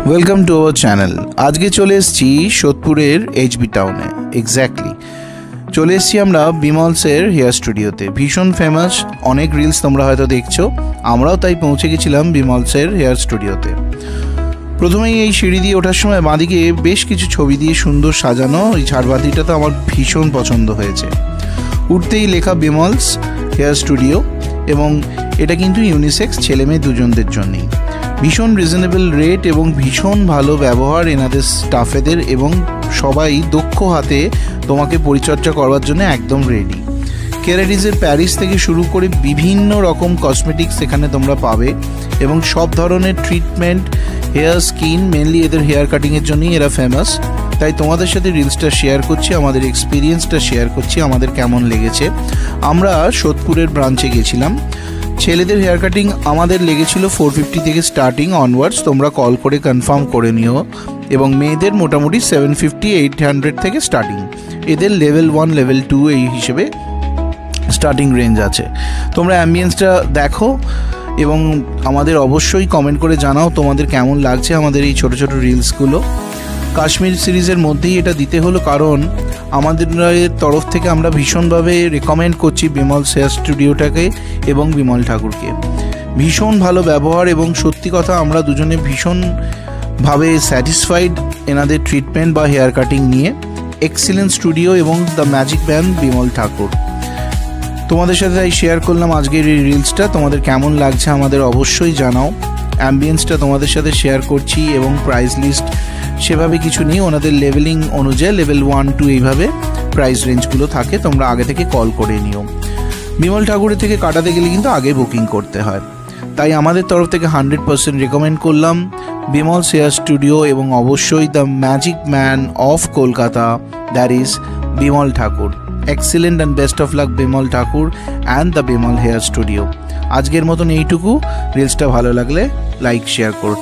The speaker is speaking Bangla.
Welcome to our channel. আজকে চলে এসেছি সোদপুরের এইচবি টাউনে। এক্স্যাক্টলি চলে এসেছি আমরা বিমলসের হেয়ার স্টুডিওতে। ভীষণ ফেমাস, অনেক রিলস তোমরা হয়তো দেখছো, আমরাও তাই পৌঁছে গেছিলাম বিমলসের হেয়ার স্টুডিওতে। প্রথমেই এই সিঁড়ি দিয়ে ওঠার সময় বাঁদিকে বেশ কিছু ছবি দিয়ে সুন্দর সাজানো এই ঝাড়বাতিটা তো আমার ভীষণ পছন্দ হয়েছে। উঠতেই লেখা বিমলস হেয়ার স্টুডিও, এবং এটা কিন্তু ইউনিসেক্স, ছেলে মেয়ে দুজনদের জন্যেই। ভীষণ রিজনেবল রেট এবং ভীষণ ভালো ব্যবহার এনাদের স্টাফেদের, এবং সবাই দক্ষ হাতে তোমাকে পরিচর্যা করবার জন্য একদম রেডি। কেরাটিসের প্যারিস থেকে শুরু করে বিভিন্ন রকম কসমেটিক্স এখানে তোমরা পাবে, এবং সব ধরনের ট্রিটমেন্ট, হেয়ার, স্কিন, মেনলি এদের হেয়ার কাটিংয়ের জন্যই এরা ফেমাস। তাই তোমাদের সাথে রিলসটা শেয়ার করছি, আমাদের এক্সপিরিয়েন্সটা শেয়ার করছি, আমাদের কেমন লেগেছে। আমরা সোদপুরের ব্রাঞ্চে গেছিলাম। ছেলেদের হেয়ার কাটিং আমাদের লেগেছিল 450 থেকে স্টার্টিং অনওয়ার্ডস, তোমরা কল করে কনফার্ম করে নিও। এবং মেয়েদের মোটামুটি 750-800 থেকে স্টার্টিং। এদের লেভেল 1 লেভেল 2 এই হিসেবে স্টার্টিং রেঞ্জ আছে। তোমরা অ্যাম্বিয়েন্সটা দেখো এবং আমাদের অবশ্যই কমেন্ট করে জানাও তোমাদের কেমন লাগছে আমাদের এই ছোটো ছোটো রিলসগুলো। কাশ্মীর সিরিজের মধ্যেই এটা দিতে হলো, কারণ আমাদের তরফ থেকে আমরা ভীষণভাবে রেকমেন্ড করছি বিমলস হেয়ার স্টুডিওটাকে এবং বিমল ঠাকুরকে। ভীষণ ভালো ব্যবহার, এবং সত্যি কথা আমরা দুজনে ভীষণভাবে স্যাটিসফাইড এনাদের ট্রিটমেন্ট বা হেয়ার কাটিং নিয়ে। এক্সিলেন্ট স্টুডিও এবং দ্য ম্যাজিক ম্যান বিমল ঠাকুর। তোমাদের সাথে তাই শেয়ার করলাম আজকের এই রিলসটা। তোমাদের কেমন লাগছে আমাদের অবশ্যই জানাও। অ্যাম্বিয়েন্সটা তোমাদের সাথে শেয়ার করছি, এবং প্রাইস লিস্ট সেভাবে কিছু নেই, ওনাদের লেভেলিং অনুযায়ী লেভেল 1 2 এইভাবে প্রাইস রেঞ্জগুলো থাকে। তোমরা আগে থেকে কল করে নিও। বিমল ঠাকুরের থেকে কাটাতে গেলে কিন্তু আগে বুকিং করতে হয়, তাই আমাদের তরফ থেকে 100% রেকমেন্ড করলাম বিমলস হেয়ার স্টুডিও, এবং অবশ্যই the magic man of Kolkata, that is Bimal Thakur. Excellent and best of luck Bimal Thakur and the Bimal hair studio. আজকের মতন এইটুকু। রিলসটা ভালো লাগলে লাইক শেয়ার করো।